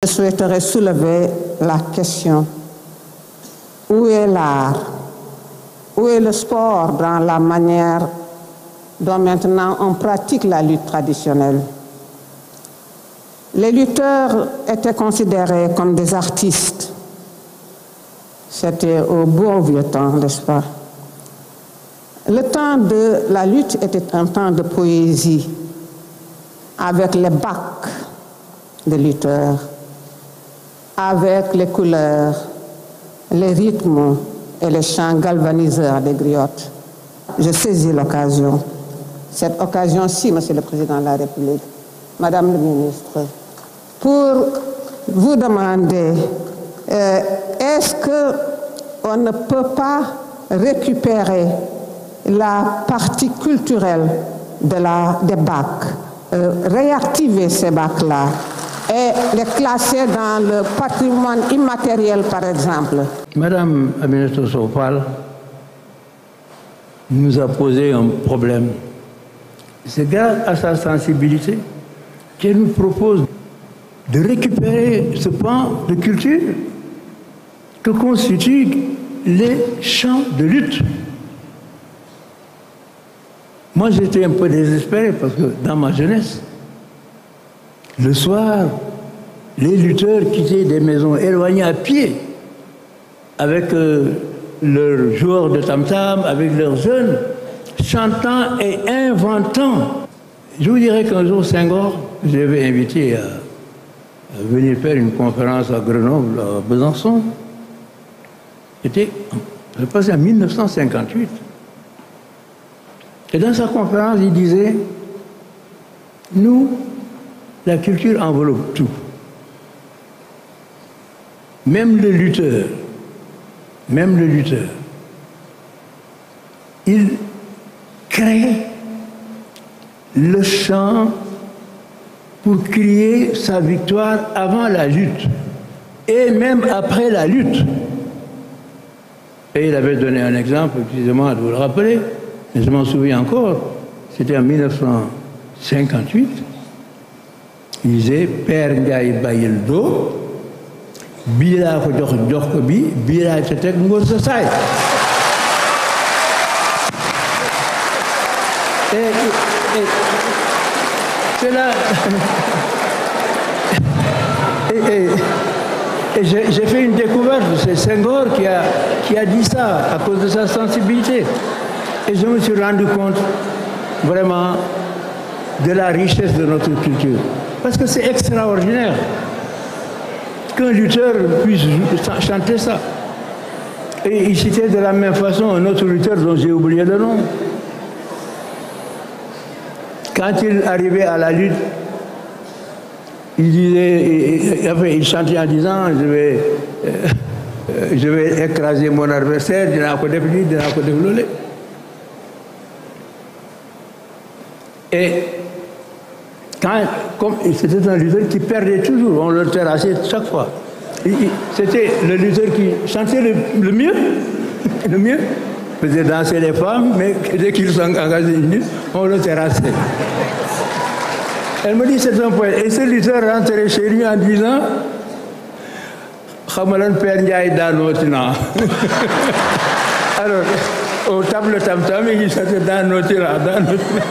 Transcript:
Je souhaiterais soulever la question: où est l'art? Où est le sport dans la manière dont maintenant on pratique la lutte traditionnelle? Les lutteurs étaient considérés comme des artistes. C'était au bon vieux temps, n'est-ce pas? Le temps de la lutte était un temps de poésie, avec les bacs des lutteurs, avec les couleurs, les rythmes et les chants galvaniseurs des griottes. Je saisis l'occasion, cette occasion-ci, Monsieur le Président de la République, Madame le Ministre, pour vous demander, est-ce qu'on ne peut pas récupérer la partie culturelle des bacs, réactiver ces bacs-là et les classer dans le patrimoine immatériel, par exemple? Madame Aminata Sow Fall nous a posé un problème. C'est grâce à sa sensibilité qu'elle nous propose de récupérer ce pan de culture que constituent les chants de lutte. Moi, j'étais un peu désespéré parce que dans ma jeunesse, le soir, les lutteurs quittaient des maisons éloignées à pied avec leurs joueurs de tam-tam, avec leurs jeunes, chantant et inventant. Je vous dirais qu'un jour, Senghor, je l'avais invité à venir faire une conférence à Grenoble, à Besançon. C'était passé en 1958. Et dans sa conférence, il disait, nous, la culture enveloppe tout. Même le lutteur, il crée le chant pour crier sa victoire avant la lutte et même après la lutte. Et il avait donné un exemple, excusez-moi de vous le rappeler, mais je m'en souviens encore, c'était en 1958. Il disait, Père Ndiaye Bayil Do, Bila ko jox ko bi, Bila ca teg ngóor sa saay. C'est là. Et j'ai fait une découverte, c'est Senghor qui a dit ça à cause de sa sensibilité. Et je me suis rendu compte vraiment de la richesse de notre culture. Parce que c'est extraordinaire qu'un lutteur puisse chanter ça. Et il citait de la même façon un autre lutteur dont j'ai oublié le nom. Quand il arrivait à la lutte, il disait, enfin, il chantait en disant, je vais écraser mon adversaire, je n'ai pas de plus, je n'ai pas de plus. Et comme c'était un lutteur qui perdait toujours, on le terrassait chaque fois. C'était le lutteur qui chantait le mieux, le mieux. Il faisait danser les femmes, mais dès qu'ils sont engagés, on le terrassait. Elle me dit, c'est un poète. Et ce lutteur rentrait chez lui en disant, Khamalan Père Ndiaye Danotina. Alors, on tape le tam-tam et il chantait Danotina, Danotina.